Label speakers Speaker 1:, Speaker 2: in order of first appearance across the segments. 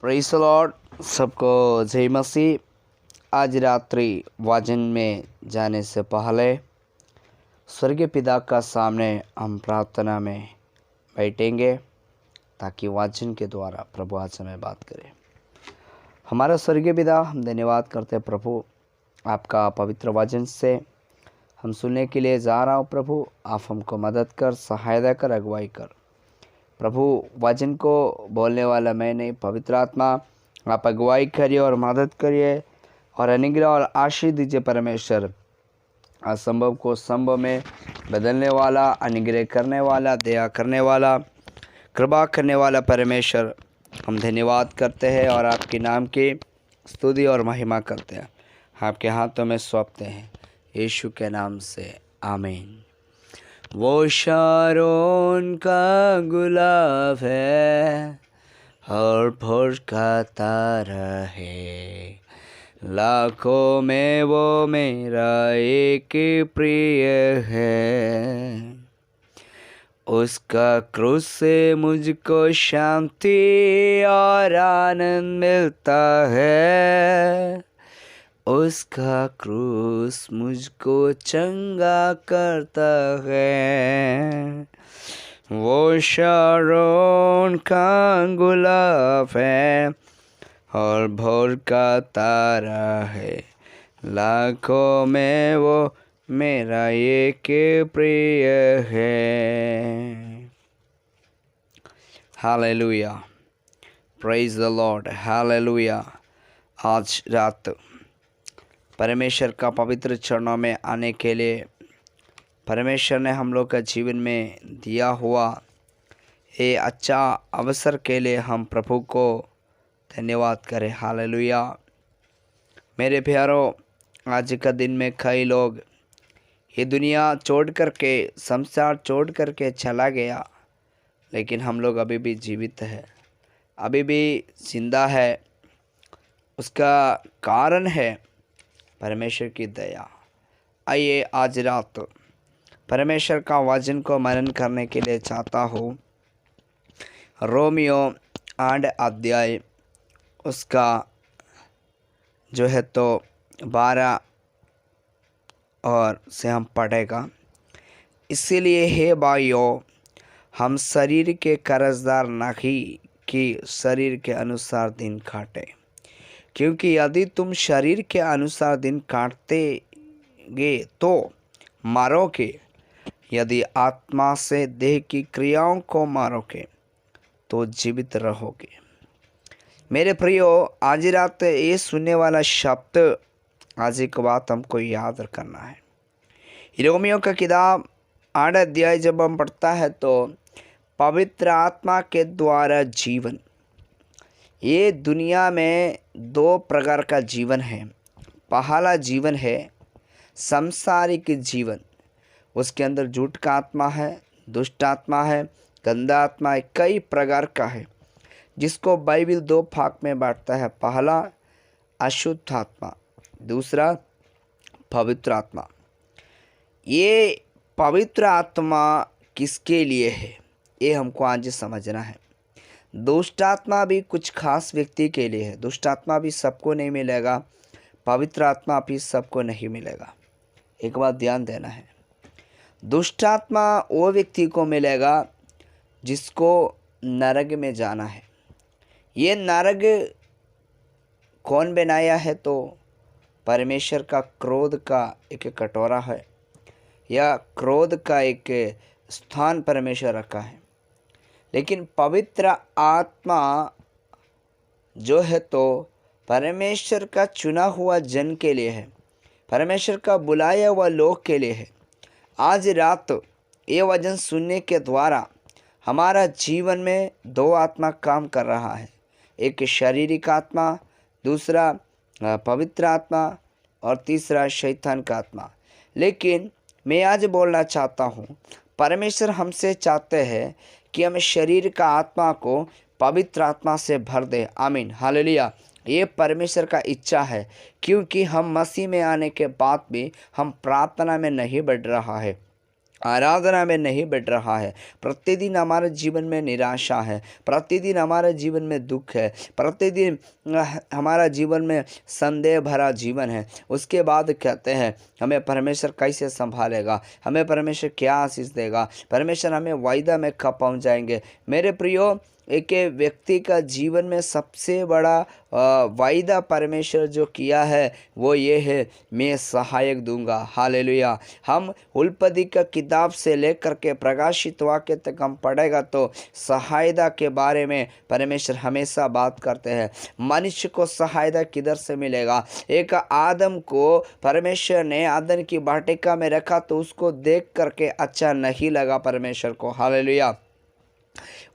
Speaker 1: Praise the Lord. सबको जय मसीह। आज रात्रि वाजन में जाने से पहले स्वर्गीय पिता का सामने हम प्रार्थना में बैठेंगे ताकि वाचन के द्वारा प्रभु आज हमें बात करे। हमारा स्वर्गीय पिता, हम धन्यवाद करते हैं प्रभु, आपका पवित्र वचन से हम सुनने के लिए जा रहा हूँ। प्रभु आप हमको मदद कर, सहायता कर, अगुवाई कर। प्रभु वचन को बोलने वाला मैं नहीं, पवित्र आत्मा आप अगुवाई करिए और मदद करिए और अनुग्रह और आशीष दीजिए। परमेश्वर असंभव को संभव में बदलने वाला, अनुग्रह करने वाला, दया करने वाला, कृपा करने वाला परमेश्वर, हम धन्यवाद करते हैं और आपके नाम की स्तुति और महिमा करते हैं। आपके हाथों में सौंपते हैं, यीशु के नाम से आमीन। वो शारोन का गुलाब है और भोर का तारा है, लाखों में वो मेरा एक प्रिय है। उसका क्रूस से मुझको शांति और आनंद मिलता है, उसका क्रूस मुझको चंगा करता है। वो शारोन का गुलाब है और भोर का तारा है, लाखों में वो मेरा एक प्रिय है। Hallelujah, praise the Lord, hallelujah. आज रात परमेश्वर का पवित्र चरणों में आने के लिए परमेश्वर ने हम लोग का जीवन में दिया हुआ ये अच्छा अवसर के लिए हम प्रभु को धन्यवाद करें। हालेलुया। मेरे प्यारों, आज का दिन में कई लोग ये दुनिया छोड़ करके, संसार छोड़ करके चला गया, लेकिन हम लोग अभी भी जीवित है, अभी भी जिंदा है। उसका कारण है परमेश्वर की दया। आइए आज रात परमेश्वर का वचन को मनन करने के लिए चाहता हूँ। रोमियो 8 अध्याय उसका जो है तो 12 और से हम पढ़ेगा। इसीलिए हे भाइयों, हम शरीर के कर्जदार नहीं कि शरीर के अनुसार दिन काटे, क्योंकि यदि तुम शरीर के अनुसार दिन काटोगे तो मारोगे, यदि आत्मा से देह की क्रियाओं को मारोगे तो जीवित रहोगे। मेरे प्रियो, आज रात ये सुनने वाला शब्द, आज एक बात हमको याद करना है। रोमियो का किताब 8 अध्याय जब हम पढ़ता है तो पवित्र आत्मा के द्वारा जीवन, ये दुनिया में 2 प्रकार का जीवन है। पहला जीवन है सांसारिक जीवन, उसके अंदर झूठ का आत्मा है, दुष्ट आत्मा है, गंदा आत्मा है, कई प्रकार का है, जिसको बाइबल 2 भाग में बांटता है। पहला अशुद्ध आत्मा, दूसरा पवित्र आत्मा। ये पवित्र आत्मा किसके लिए है, ये हमको आज समझना है। दुष्ट आत्मा भी कुछ खास व्यक्ति के लिए है। दुष्ट आत्मा भी सबको नहीं मिलेगा, पवित्र आत्मा भी सबको नहीं मिलेगा। एक बात ध्यान देना है, दुष्ट आत्मा वो व्यक्ति को मिलेगा जिसको नरक में जाना है। ये नरक कौन बनाया है तो परमेश्वर का क्रोध का एक कटोरा है, या क्रोध का एक स्थान परमेश्वर रखा है। लेकिन पवित्र आत्मा जो है तो परमेश्वर का चुना हुआ जन के लिए है, परमेश्वर का बुलाया हुआ लोग के लिए है। आज रात ये वचन सुनने के द्वारा हमारा जीवन में 2 आत्मा काम कर रहा है, एक शारीरिक आत्मा, दूसरा पवित्र आत्मा और तीसरा शैतान का आत्मा। लेकिन मैं आज बोलना चाहता हूँ, परमेश्वर हमसे चाहते हैं कि हम शरीर का आत्मा को पवित्र आत्मा से भर दे। आमीन, हालेलुया। ये परमेश्वर का इच्छा है, क्योंकि हम मसीह में आने के बाद भी हम प्रार्थना में नहीं बढ़ रहा है। आराधना में नहीं बैठ रहा है, प्रतिदिन हमारे जीवन में निराशा है, प्रतिदिन हमारे जीवन में दुख है, प्रतिदिन हमारा जीवन में संदेह भरा जीवन है, उसके बाद कहते हैं हमें परमेश्वर कैसे संभालेगा, हमें परमेश्वर क्या आशीष देगा, परमेश्वर हमें वायदा में कब पहुंच जाएंगे। मेरे प्रियो, एक व्यक्ति का जीवन में सबसे बड़ा वायदा परमेश्वर जो किया है वो ये है, मैं सहायक दूंगा। हालेलुया। हम उल्पदी का किताब से लेकर के प्रकाशित वाक्य तक हम पढ़ेगा तो सहायता के बारे में परमेश्वर हमेशा बात करते हैं। मनुष्य को सहायता किधर से मिलेगा? एक आदम को परमेश्वर ने आदम की वाटिका में रखा तो उसको देख करके अच्छा नहीं लगा परमेश्वर को। हालेलुया।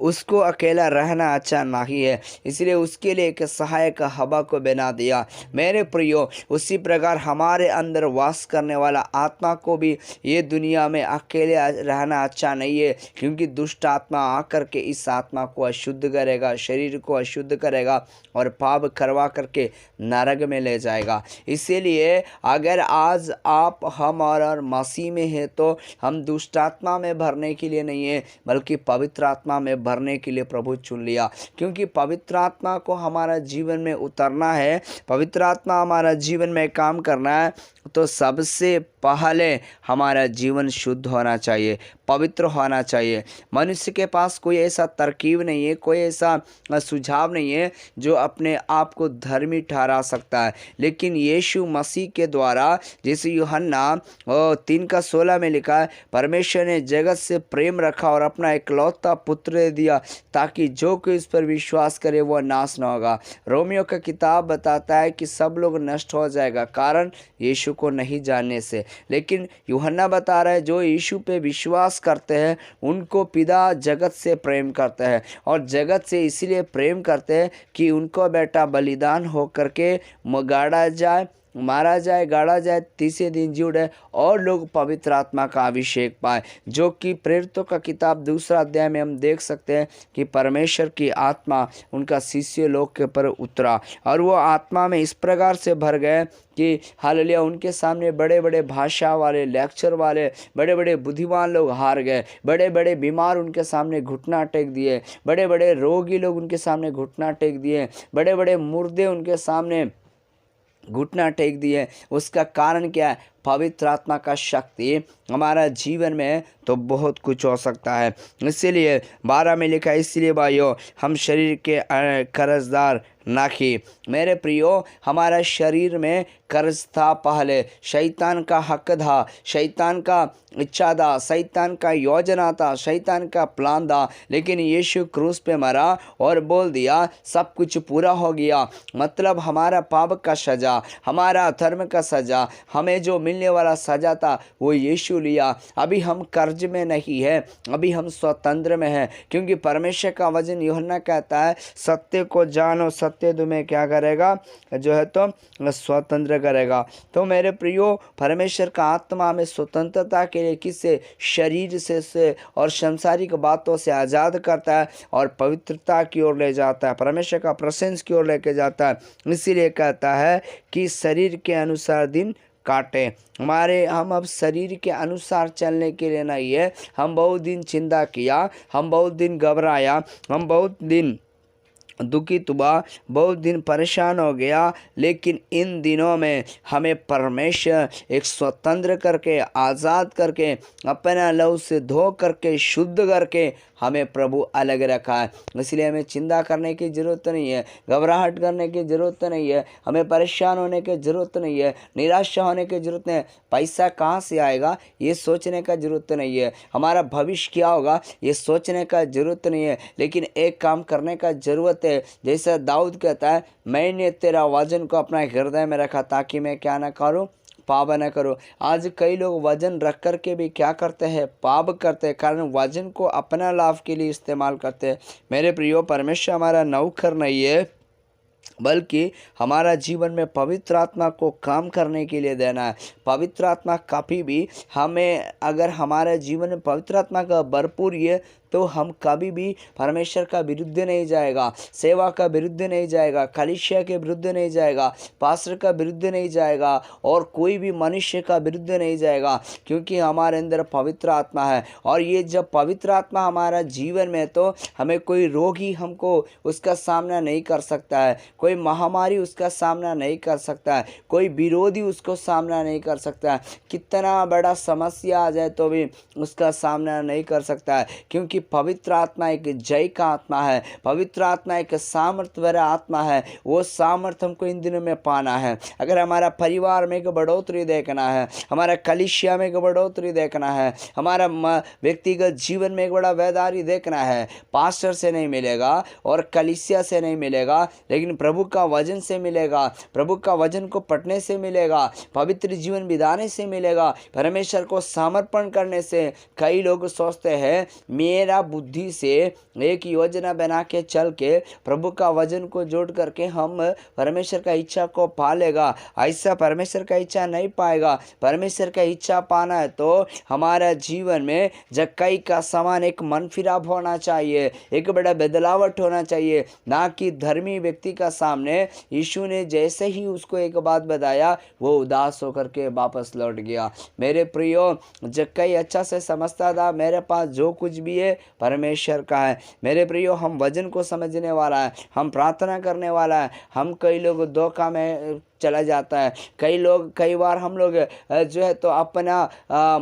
Speaker 1: उसको अकेला रहना अच्छा नहीं है, इसलिए उसके लिए एक सहायक हवा को बना दिया। मेरे प्रियो, उसी प्रकार हमारे अंदर वास करने वाला आत्मा को भी ये दुनिया में अकेले रहना अच्छा नहीं है, क्योंकि दुष्ट आत्मा आकर के इस आत्मा को अशुद्ध करेगा, शरीर को अशुद्ध करेगा और पाप करवा करके नरक में ले जाएगा। इसीलिए अगर आज आप हम और मसीह में है तो हम दुष्ट आत्मा में भरने के लिए नहीं है, बल्कि पवित्र आत्मा में भरने के लिए प्रभु चुन लिया। क्योंकि पवित्र आत्मा को हमारा जीवन में उतरना है, पवित्र आत्मा हमारा जीवन में काम करना है, तो सबसे पहले हमारा जीवन शुद्ध होना चाहिए, पवित्र होना चाहिए। मनुष्य के पास कोई ऐसा तरकीब नहीं है, कोई ऐसा सुझाव नहीं है जो अपने आप को धर्मी ठहरा सकता है, लेकिन यीशु मसीह के द्वारा, जैसे यूहन्ना 3:16 में लिखा है, परमेश्वर ने जगत से प्रेम रखा और अपना इकलौता पुत्र दे दिया ताकि जो कोई इस पर विश्वास करे वह नाश न होगा। रोमियो का किताब बताता है कि सब लोग नष्ट हो जाएगा कारण यीशु को नहीं जानने से, लेकिन यूहन्ना बता रहा है जो यीशु पे विश्वास करते हैं उनको पिता जगत से प्रेम करते हैं, और जगत से इसलिए प्रेम करते हैं कि उनको बेटा बलिदान हो करके गाड़ा जाए, मारा जाए, गाड़ा जाए, तीसरे दिन जी उठे और लोग पवित्र आत्मा का अभिषेक पाए, जो कि प्रेरितों का किताब 2 अध्याय में हम देख सकते हैं कि परमेश्वर की आत्मा उनका शिष्य लोग के पर उतरा और वो आत्मा में इस प्रकार से भर गए कि हालेलुया, उनके सामने बड़े बड़े भाषा वाले, लेक्चर वाले, बड़े बड़े बुद्धिमान लोग हार गए, बड़े बड़े बीमार उनके सामने घुटना टेक दिए, बड़े बड़े रोगी लोग उनके सामने घुटना टेक दिए, बड़े बड़े मुर्दे उनके सामने घुटना टेक दिए। उसका कारण क्या है? पवित्र आत्मा का शक्ति हमारा जीवन में तो बहुत कुछ हो सकता है। इसीलिए 12 में लिखा है, इसलिए भाइयों हम शरीर के कर्जदार ना कि। मेरे प्रियो, हमारा शरीर में कर्ज था, पहले शैतान का हक था, शैतान का इच्छा था, शैतान का योजना था, शैतान का प्लान था, लेकिन यीशु क्रूस पे मरा और बोल दिया सब कुछ पूरा हो गया। मतलब हमारा पाप का सजा, हमारा धर्म का सजा, हमें जो मिलने वाला सजा था वो यीशु लिया। अभी हम कर्ज में नहीं है, अभी हम स्वतंत्र में हैं, क्योंकि परमेश्वर का वचन यूहन्ना कहता है सत्य को जानो, सत्य तुम्हें क्या करेगा? जो है तो स्वतंत्र करेगा। तो मेरे प्रियो, परमेश्वर का आत्मा हमें स्वतंत्रता के लिए किससे? शरीर से और सांसारिक बातों से आज़ाद करता है और पवित्रता की ओर ले जाता है, परमेश्वर का प्रशंसा की ओर लेके जाता है। इसीलिए कहता है कि शरीर के अनुसार दिन काटे। हम अब शरीर के अनुसार चलने के लिए नहीं है। हम बहुत दिन चिंता किया, हम बहुत दिन घबराया, हम बहुत दिन दुखित हुआ, बहुत दिन परेशान हो गया, लेकिन इन दिनों में हमें परमेश्वर एक स्वतंत्र करके, आज़ाद करके, अपना लहू से धो करके, शुद्ध करके हमें प्रभु अलग रखा है। इसलिए हमें चिंता करने की ज़रूरत नहीं है, घबराहट करने की ज़रूरत नहीं है, हमें परेशान होने की ज़रूरत नहीं है, निराशा होने की ज़रूरत नहीं है। पैसा कहाँ से आएगा ये सोचने का ज़रूरत नहीं है, हमारा भविष्य क्या होगा ये सोचने का ज़रूरत नहीं है, लेकिन एक काम करने का ज़रूरत है। जैसा दाऊद कहता है, मैंने तेरा वचन को अपना हृदय में रखा ताकि मैं क्या ना करूं? पाप न करो। आज कई लोग वजन रख कर के भी क्या करते हैं? पाप करते हैं, कारण वजन को अपना लाभ के लिए इस्तेमाल करते हैं। मेरे प्रियो, परमेश्वर हमारा नौकर नहीं है, बल्कि हमारा जीवन में पवित्र आत्मा को काम करने के लिए देना है। पवित्र आत्मा कभी भी हमें, अगर हमारे जीवन में पवित्र आत्मा का भरपूर है तो हम कभी भी परमेश्वर का विरुद्ध नहीं जाएगा, सेवा का विरुद्ध नहीं जाएगा, कलीसिया के विरुद्ध नहीं जाएगा, पास्टर का विरुद्ध नहीं जाएगा और कोई भी मनुष्य का विरुद्ध नहीं जाएगा, क्योंकि हमारे अंदर पवित्र आत्मा है। और ये जब पवित्र आत्मा हमारा जीवन में, तो हमें कोई रोग ही हमको उसका सामना नहीं कर सकता है, कोई महामारी उसका सामना नहीं कर सकता है, कोई विरोधी उसको सामना नहीं कर सकता है, कितना बड़ा समस्या आ जाए तो भी उसका सामना नहीं कर सकता है, क्योंकि पवित्र आत्मा एक जय का आत्मा है, पवित्र आत्मा एक सामर्थ्य भरा आत्मा है। वो सामर्थ्य हमको इन दिनों में पाना है। अगर हमारा परिवार में एक बढ़ोतरी देखना है, हमारा कलीसिया में एक बढ़ोतरी देखना है, हमारा व्यक्तिगत जीवन में एक बड़ा वैदारी देखना है, पास्टर से नहीं मिलेगा और कलीसिया से नहीं मिलेगा, लेकिन प्रभु का वचन से मिलेगा, प्रभु का वचन को पढ़ने से मिलेगा, पवित्र जीवन बिताने से मिलेगा, परमेश्वर को समर्पण करने से। कई लोग सोचते हैं मेरा बुद्धि से एक योजना बना के चल के प्रभु का वचन को जोड़ करके हम परमेश्वर का इच्छा को पा लेगा। ऐसा परमेश्वर का इच्छा नहीं पाएगा। परमेश्वर का इच्छा पाना है तो हमारा जीवन में जक्कई का समान एक मन फिराव होना चाहिए, एक बड़ा बदलावट होना चाहिए, ना कि धर्मी व्यक्ति का सामने यीशु ने जैसे ही उसको एक बात बताया वो उदास होकर के वापस लौट गया। मेरे प्रियो, जक्कई अच्छा से समझता था मेरे पास जो कुछ भी है परमेश्वर का है। मेरे प्रियो, हम वचन को समझने वाला है, हम प्रार्थना करने वाला है। हम कई लोग धोखा में चला जाता है, कई बार हम लोग जो है तो अपना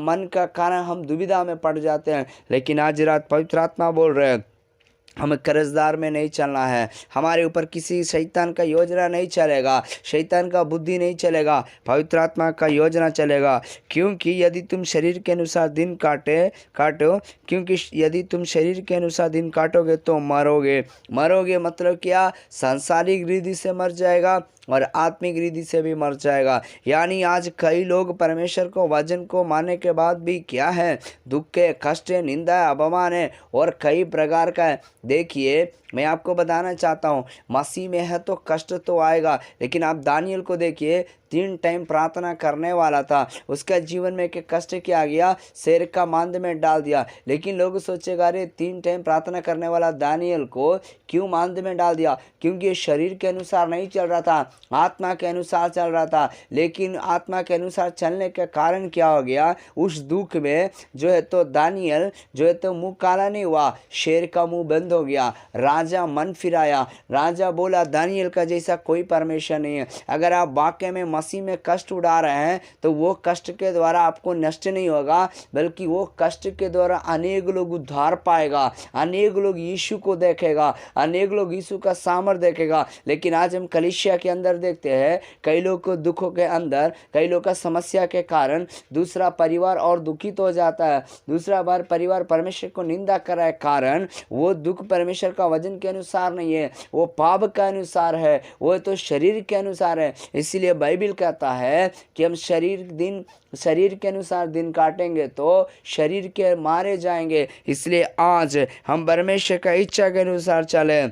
Speaker 1: मन का कारण हम दुविधा में पड़ जाते हैं। लेकिन आज रात पवित्र आत्मा बोल रहे हैं हमें कर्जदार में नहीं चलना है, हमारे ऊपर किसी शैतान का योजना नहीं चलेगा, शैतान का बुद्धि नहीं चलेगा, पवित्र आत्मा का योजना चलेगा। क्योंकि यदि तुम शरीर के अनुसार दिन काटो क्योंकि यदि तुम शरीर के अनुसार दिन काटोगे तो मरोगे मतलब क्या? सांसारिक रीति से मर जाएगा और आत्मिक रीति से भी मर जाएगा। यानी आज कई लोग परमेश्वर को वचन को मानने के बाद भी क्या है, दुख है, कष्ट है, निंदा है, अपमान है और कई प्रकार का है। देखिए, मैं आपको बताना चाहता हूँ, मसीह में है तो कष्ट तो आएगा, लेकिन आप दानियल को देखिए, 3 टाइम प्रार्थना करने वाला था, उसका जीवन में एक कष्ट क्या गया, शेर का मांद में डाल दिया। लेकिन लोग सोचेगा अरे 3 टाइम प्रार्थना करने वाला दानियल को क्यों मांद में डाल दिया? क्योंकि ये शरीर के अनुसार नहीं चल रहा था, आत्मा के अनुसार चल रहा था। लेकिन आत्मा के अनुसार चलने के कारण क्या हो गया, उस दुख में जो है तो दानियल जो है तो मुंह काला नहीं हुआ, शेर का मुंह बंद हो गया। राजा मन फिराया, राजा बोला दानियल का जैसा कोई परमेश्वर नहीं है। अगर आप वाकई में मसीह में कष्ट उड़ा रहे हैं तो वो कष्ट के द्वारा आपको नष्ट नहीं होगा, बल्कि वो कष्ट के द्वारा अनेक लोग उद्धार पाएगा, अनेक लोग यीशु को देखेगा, अनेक लोग यीशु का सामर्थ्य देखेगा। लेकिन आज हम कलीसिया के अंदर देखते हैं कई लोग को दुखों के अंदर, कई लोग का समस्या के कारण दूसरा परिवार और दुखित हो जाता है, दूसरा बार परिवार परमेश्वर को निंदा कर रहा है, कारण वो दुख परमेश्वर का वचन के अनुसार नहीं है, वो पाप के अनुसार है, वो तो शरीर के अनुसार है। इसीलिए बाइबल कहता है कि हम शरीर के अनुसार दिन काटेंगे तो शरीर के मारे जाएंगे। इसलिए आज हम परमेश्वर का इच्छा के अनुसार चले,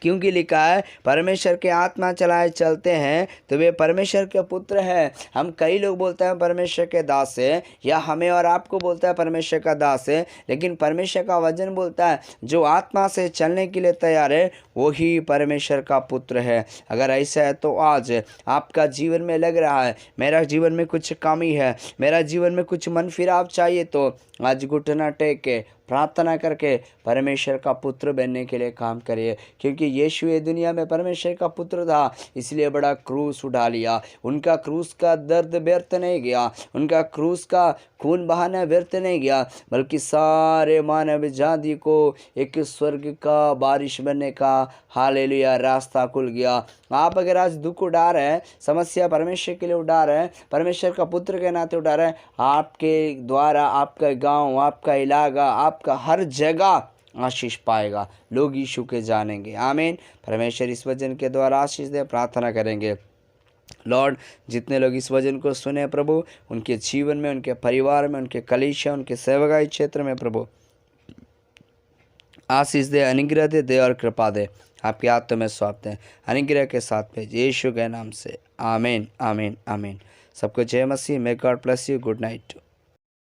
Speaker 1: क्योंकि लिखा है परमेश्वर के आत्मा चलाए चलते हैं तो वे परमेश्वर के पुत्र हैं। हम कई लोग बोलते हैं परमेश्वर के दास है, या हमें और आपको बोलता है परमेश्वर का दास है, लेकिन परमेश्वर का वचन बोलता है जो आत्मा से चलने के लिए तैयार है वही परमेश्वर का पुत्र है। अगर ऐसा है तो आज आपका जीवन में लग रहा है मेरा जीवन में कुछ कमी है, मेरा जीवन में कुछ मन फिराव चाहिए, तो आज घुटना टेक के प्रार्थना करके परमेश्वर का पुत्र बनने के लिए काम करिए। क्योंकि यीशु ये दुनिया में परमेश्वर का पुत्र था, इसलिए बड़ा क्रूस उठा लिया। उनका क्रूस का दर्द व्यर्थ नहीं गया, उनका क्रूस का खून बहाना व्यर्थ नहीं गया, बल्कि सारे मानव जाति को एक स्वर्ग का बारिश बनने का हालेलुया रास्ता खुल गया। आप अगर आज दुख उठा रहे हैं, समस्या परमेश्वर के लिए उठा रहे हैं, परमेश्वर का पुत्र के नाते उठा रहे हैं, आपके द्वारा आपका गांव, आपका इलाका, आपका हर जगह आशीष पाएगा, लोग यीशु के जानेंगे। आमीन। परमेश्वर इस वचन के द्वारा आशीष दे। प्रार्थना करेंगे। लॉर्ड, जितने लोग इस वचन को सुने प्रभु, उनके जीवन में, उनके परिवार में, उनके कलीसिया, उनके सेवकाई क्षेत्र में प्रभु आशीष दे, अनुग्रह दे और कृपा दे। आपके हाथों में सौंपते हैं, अनुग्रह के साथ भेज, यीशु के नाम से। आमीन, आमीन, आमीन। सबको जय मसीह। May God bless you. Good night.